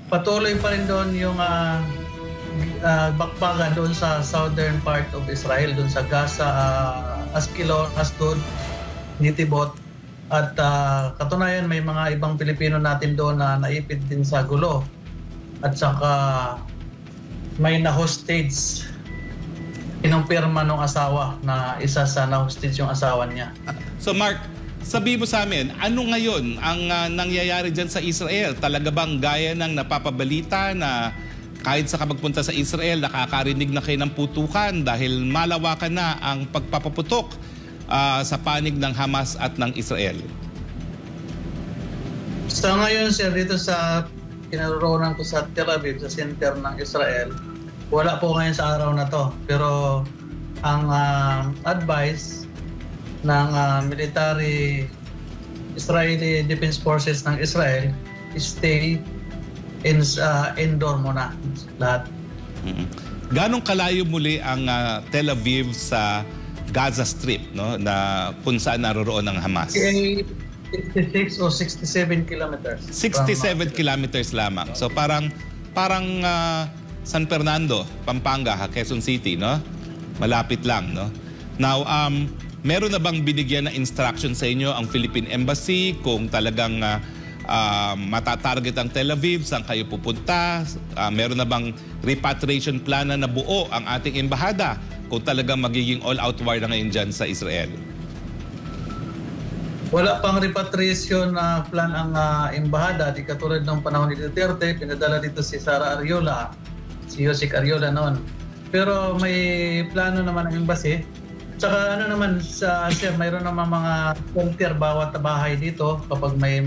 patuloy pa rin doon yung bakbakan doon sa southern part of Israel, doon sa Gaza, Askelon, Asdod, Nitibot. At katunayan may mga ibang Pilipino natin doon na naipit din sa gulo. At saka may na-hostage. Kinumpirma nung asawa na isa sa na-hostage yung asawa niya. So Mark, sabi mo sa amin, ano ngayon ang nangyayari dyan sa Israel? Talaga bang gaya ng napapabalita na kahit sa kapagpunta sa Israel, nakakarinig na kayo ng putukan dahil malawakan na ang pagpapaputok sa panig ng Hamas at ng Israel? Sa ngayon, sir, dito sa kinaroroonan ko sa Tel Aviv, sa center ng Israel, wala po ngayon sa araw na to. Pero ang advice ng military Israeli Defense Forces ng Israel is stay indoor muna lahat. Ganong kalayo muli ang Tel Aviv sa Gaza Strip, no, na kung saan naroroon ang Hamas? 66 o 67 kilometers. 67 kilometers lamang. So parang San Fernando, Pampanga, Quezon City, no? Malapit lang, no? Now, meron na bang binigyan na instruction sa inyo ang Philippine Embassy kung talagang matatarget ang Tel Aviv, saan kayo pupunta? Meron na bang repatriation plan na nabuo ang ating embahada kung talagang magiging all-out war na ngayon dyan sa Israel? Wala pang repatriation plan ang embahada. Di katulad ng panahon ni Duterte, pinadala dito si Sara Ariola, si Yosek Ariola noon. Pero may plano naman ang embassy. Tsaka ano naman, sir, mayroon naman mga shelter bawat bahay dito. Kapag may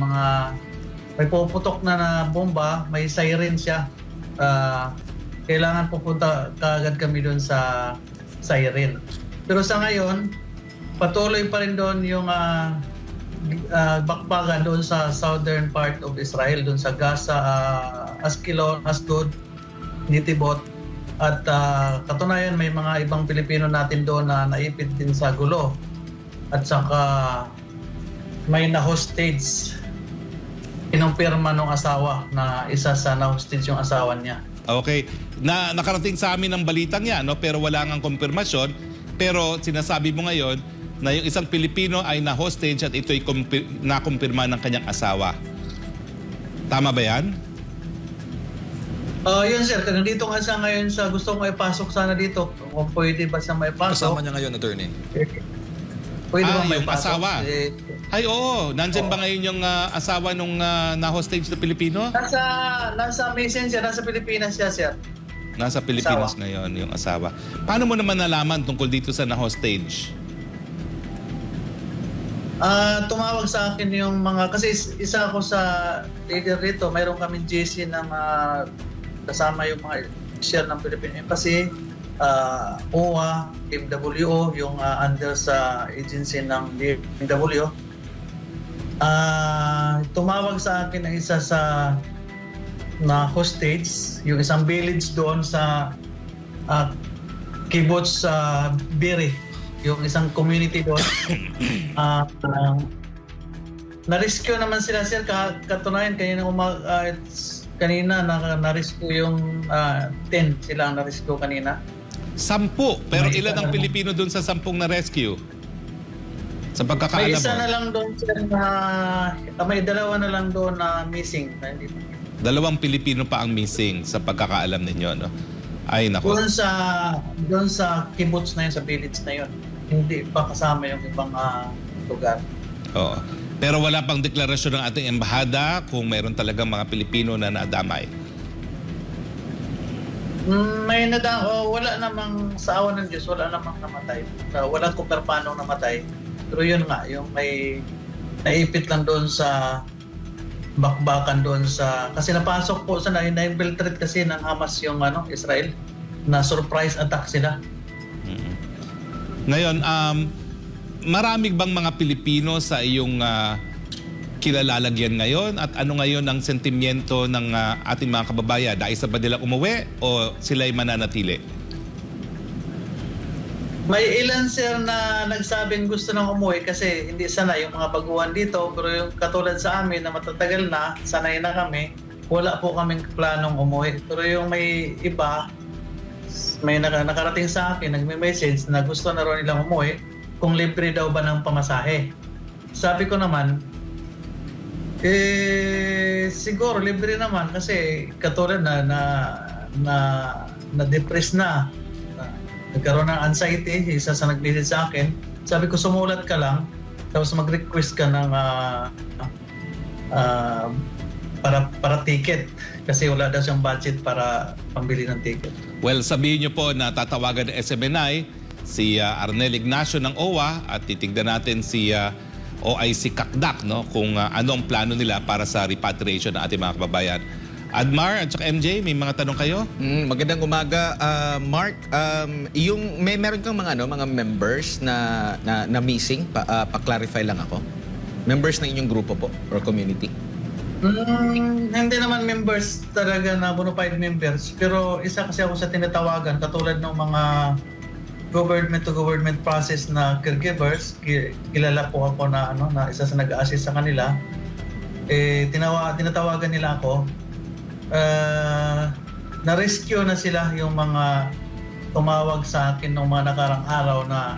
puputok na bomba, may siren siya. Kailangan pupunta kaagad kami doon sa siren. Pero sa ngayon, patuloy pa rin doon yung bakbakan doon sa southern part of Israel, doon sa Gaza, Askelon, Asdod, Nitibot. At katunayan may mga ibang Pilipino natin doon na naipit din sa gulo. At saka may na-hostage. Kinumpirma nung asawa na isa sa na-hostage yung asawa niya. Okay. Nakarating sa amin ang balitang yan, no? Pero wala ngang konfirmasyon. Pero sinasabi mo ngayon na yung isang Pilipino ay na-hostage at ito'y nakumpirma ng kanyang asawa. Tama ba yan? Yun sir, nandito nga siya ngayon sa gusto kong ipasok sana dito. Kung pwede ba siya maipasok. Kasama niya ngayon, attorney? Pwede ba yung maipasok? asawa? Ay oo, nandyan ba ngayon yung asawa nung na-hostage na Pilipino? Nasa mission siya, nasa Pilipinas siya sir. Nasa Pilipinas ngayon yung asawa. Paano mo naman nalaman tungkol dito sa na-hostage? Tumawag sa akin yung mga, kasi isa ako sa leader rito, mayroon kami GC na kasama yung mga share ng Philippine Embassy, OWA, MWO, yung under sa agency ng MWO. Tumawag sa akin ang isa sa na hostage, yung isang village doon sa kibbutz sa Biri, yung isang community doon. Na-rescue naman sila sir, katunayan kanina na-rescue yung 10 sila ang na-rescue kanina. 10, pero ilan ang Pilipino doon sa 10 na rescue? Sa pagkakaalam mo? May isa na lang doon sir na, may dalawa na lang doon na missing. 2 Pilipino pa ang missing sa pagkakaalam ninyo, no? Ay, nako. Doon sa kibbutz na yun, sa village na yun. Hindi pa kasama yung ibang lugar. Oo. Pero wala pang deklarasyon ng ating embahada kung mayroon talagang mga Pilipino na nadamay. Wala namang sa awa ng Diyos, wala namang namatay. Walang kuperpanong namatay. Pero yun nga, yung may naipit lang doon sa bakbakan doon sa, kasi napasok po sa na-infiltrate kasi ng Hamas yung Israel, na surprise attack sila. Ngayon, marami bang mga Pilipino sa iyong kilalalagyan ngayon? At ano ngayon ang sentimiento ng ating mga kababayan? Dahil sa ba nila umuwi o sila'y mananatili? May ilan sir na nagsabing gusto nang umuwi kasi hindi sanay yung mga baguhan dito. Pero yung katulad sa amin na matatagal na, sanay na kami, wala po kaming planong umuwi. Pero yung may iba, may nakarating sa akin, nagme-message na gusto na rin nilang umuwi kung libre daw ba ng pamasahe. Sabi ko naman, siguro libre naman kasi katulad na depressed na, nagkaroon ng anxiety, isa sa nag-message sa akin. Sabi ko, sumulat ka lang, tapos mag-request ka ng para ticket kasi wala daw siyang budget para pambili ng ticket. Well, sabihin niyo po na tatawagan ng SMNI si Arnel Ignacio ng OWA at titignan natin si OIC Kakdak, no, kung ano ang plano nila para sa repatriation ng ating mga kababayan. Admar at saka MJ, may mga tanong kayo? Magandang umaga, Mark. Meron kang mga members na missing, pa-clarify lang ako. Members ng inyong grupo po or community? Hindi naman members talaga na bona fide members, pero isa kasi ako sa tinatawagan katulad ng mga government to government process na caregivers. Kilala po ako na na isa sa nag-assist sa kanila. Tinatawagan nila ako. Na-rescue na sila yung mga tumawag sa akin ng mga nakarang araw na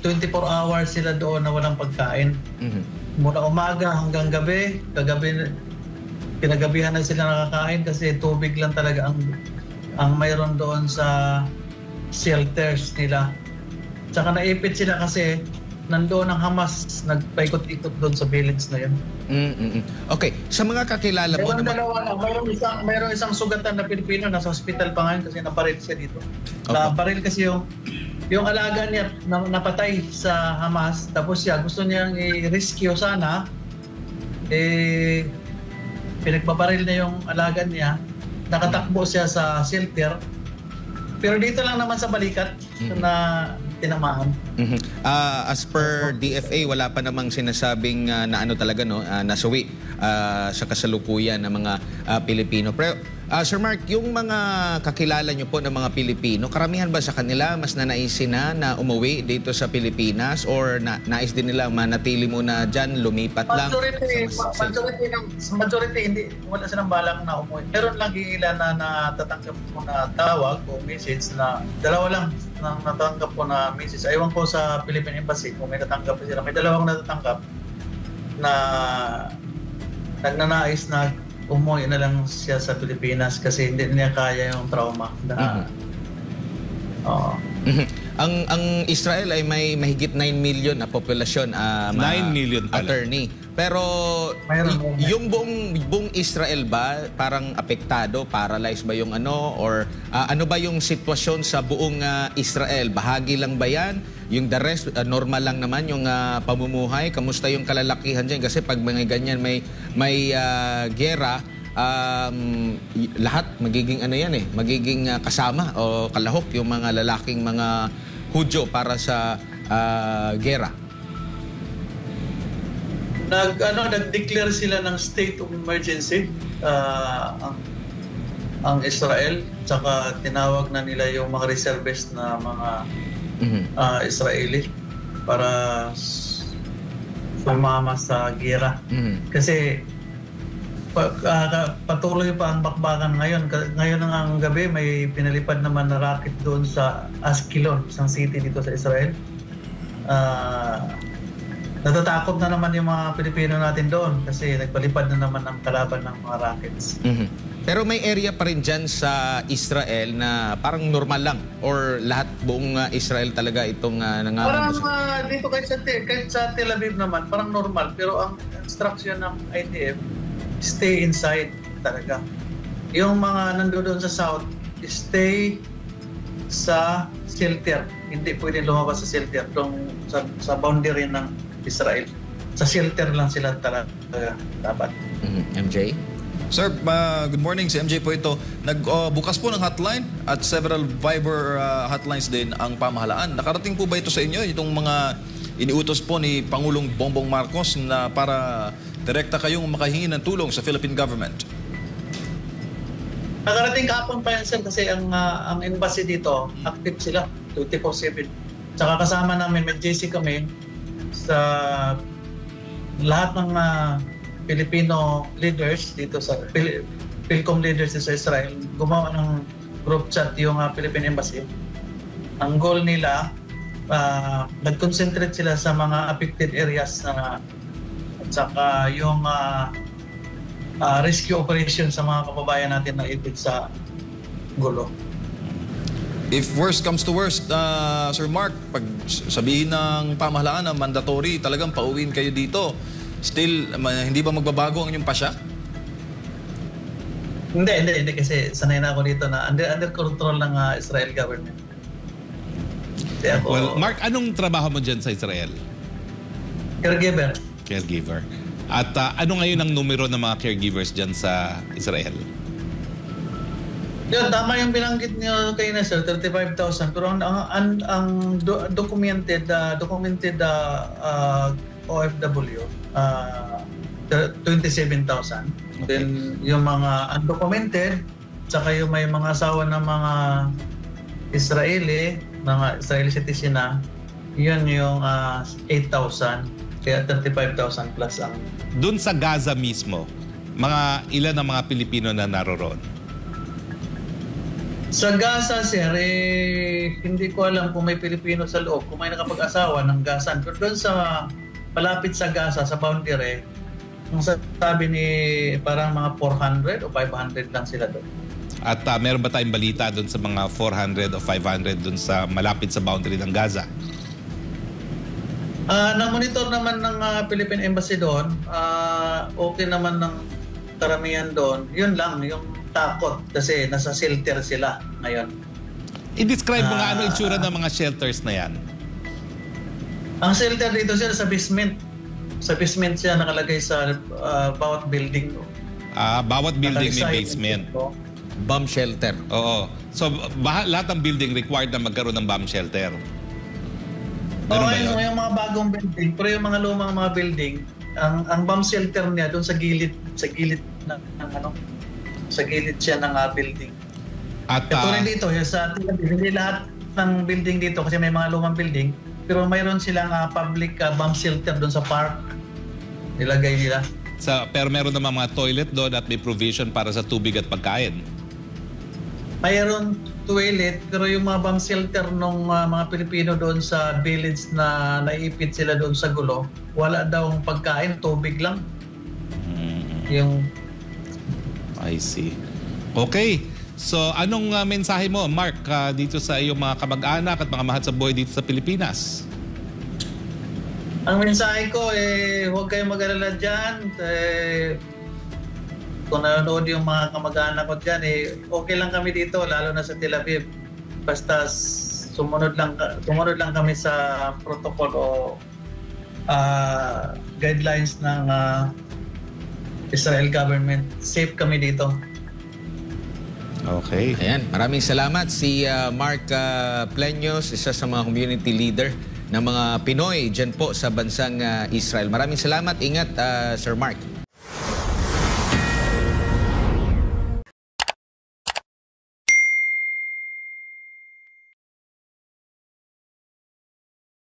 24 hours sila doon na walang pagkain. Mula umaga hanggang gabi, kinagabihan na sila nakakain kasi tubig lang talaga ang mayroon doon sa shelters nila. Tsaka naipit sila kasi nandoon ang Hamas, nagpaikot-ikot doon sa village na yun. Okay, sa mga kakilala mo mayroon isang sugatan na Pilipino, nasa hospital pa ngayon kasi naparil siya dito. Okay. Naparil kasi yung alaga niya napatay sa Hamas, tapos siya gusto niyang i-rescue sana, pinagpaparil na yung alaga niya, nakatakbo siya sa shelter, pero dito lang naman sa balikat na tinamaan. As per DFA, wala pa namang sinasabing na talaga nasawi sa kasalukuyan ng mga Pilipino. Pero Sir Mark, yung mga kakilala nyo po ng mga Pilipino, karamihan ba sa kanila mas nanaisin na umuwi dito sa Pilipinas or nais din nila manatili muna dyan, lumipat lang? Majority hindi, wala silang balak na umuwi. Meron lang ilan na natatanggap ko na tawag o message na dalawa lang na natanggap ko na message. Aywan ko sa Philippine Embassy kung may natanggap sila. May dalawang natatanggap na nagnanais na umuwi na lang siya sa Pilipinas kasi hindi niya kaya yung trauma. Ang Israel ay may mahigit 9 million na populasyon, 9 million pala. Attorney. Pero yung buong Israel ba parang apektado, paralyzed ba yung or ano ba yung sitwasyon sa buong Israel? Bahagi lang ba yan? Yung the rest, normal lang naman yung pamumuhay? Kamusta yung kalalakihan dyan? Kasi pag mga ganyan may gera, lahat magiging magiging kasama o kalahok yung mga lalaking mga Hudyo para sa gera. Nag-declare sila ng state of emergency ang Israel, tsaka tinawag na nila yung mga reservist na mga Israeli para sumama sa gera. Kasi patuloy pa ang bakbakan ngayon. Ngayon ang gabi may pinalipad naman na rocket doon sa Askelon, isang city dito sa Israel. Natatakot na naman yung mga Pilipino natin doon kasi nagpalipad na naman ang kalaban ng mga rockets. Pero may area pa rin dyan sa Israel na parang normal lang or lahat buong Israel talaga itong parang dito kahit sa Tel Aviv naman parang normal, pero ang instruction ng IDF stay inside talaga. Yung mga nandoon sa south, stay sa shelter. Hindi pwedeng lumabas sa shelter sa boundary ng Israel. Sa shelter lang sila talaga dapat. MJ? Sir, good morning. Si MJ po ito. Nagbukas po ng hotline at several Viber hotlines din ang pamahalaan. Nakarating po ba ito sa inyo? Itong mga iniutos po ni Pangulong Bongbong Marcos na para direkta kayong makahingi ng tulong sa Philippine government? Nakarating kahapon pa yan, sir, kasi ang embassy dito, active sila 24/7. Tsaka kasama namin, may JC kami sa lahat ng Filipino leaders dito sa Philcom leaders sa Israel, gumawa ng group chat yung Philippine Embassy. Ang goal nila, nag-concentrate sila sa mga affected areas at saka yung rescue operation sa mga kababayan natin na ipit sa gulo. If worst comes to worst, Sir Mark, pag sabihin ng pamahalaan na mandatory, talagang pauwiin kayo dito, still, hindi ba magbabago ang inyong pasya? Hindi kasi sanay na ako dito na under control ng Israel government. Well, Mark, anong trabaho mo dyan sa Israel? Caregiver. Caregiver. At ano ngayon ang numero ng mga caregivers dyan sa Israel? Yun, tama yung binanggit niyo kayo na sir, 35,000. Pero ang documented OFW, 27,000. Okay. Then yung mga undocumented, saka yung may mga asawa ng mga Israeli citizen na, yun yung 8,000. Kaya 35,000 plus ang... Doon sa Gaza mismo, ilan ang mga Pilipino na naroroon? Sa Gaza, sir, hindi ko alam kung may Pilipino sa loob, kung may nakapag-asawa ng Gazan. Pero doon sa palapit sa Gaza, sa boundary, ang sabi ni parang mga 400 o 500 lang sila doon. At meron ba tayong balita doon sa mga 400 o 500 doon sa malapit sa boundary ng Gaza? Na-monitor naman ng Philippine Embassy doon. Okay naman ng karamihan doon. Yun lang, yung takot kasi nasa shelter sila ngayon. I-describe mo nga ano itsura ng mga shelters na yan. Ang shelter dito sila sa basement. Sa basement siya nakalagay sa bawat building. Bawat building may basement. Bomb shelter. Oo. So, lahat ng building required na magkaroon ng bomb shelter. Oo, yung mga bagong building. Pero yung mga lumang mga building, ang bomb shelter niya doon sa gilid sa gilid siya ng building. At rin dito, sa hindi lahat ng building dito kasi may mga lumang building, pero mayroon silang public bomb shelter doon sa park. Nilagay nila. Pero meron naman mga toilet doon at may provision para sa tubig at pagkain. Mayroon toilet, pero yung mga bomb shelter ng mga Pilipino doon sa village na naipit sila doon sa gulo, wala daw pagkain, tubig lang. Yung... I see. Okay. So, anong mensahe mo, Mark, dito sa iyong mga kamag-anak at mga mahal sa buhay dito sa Pilipinas? Ang mensahe ko, huwag kayong mag-alala dyan. Kung nanonood yung mga kamag-anak ko dyan, okay lang kami dito, lalo na sa Tel Aviv. Basta sumunod lang kami sa protocol o guidelines ng Israel government. Safe kami dito. Okay. Ayan, maraming salamat si Mark Pleños, isa sa mga community leader ng mga Pinoy dyan po sa bansang Israel. Maraming salamat. Ingat, Sir Mark.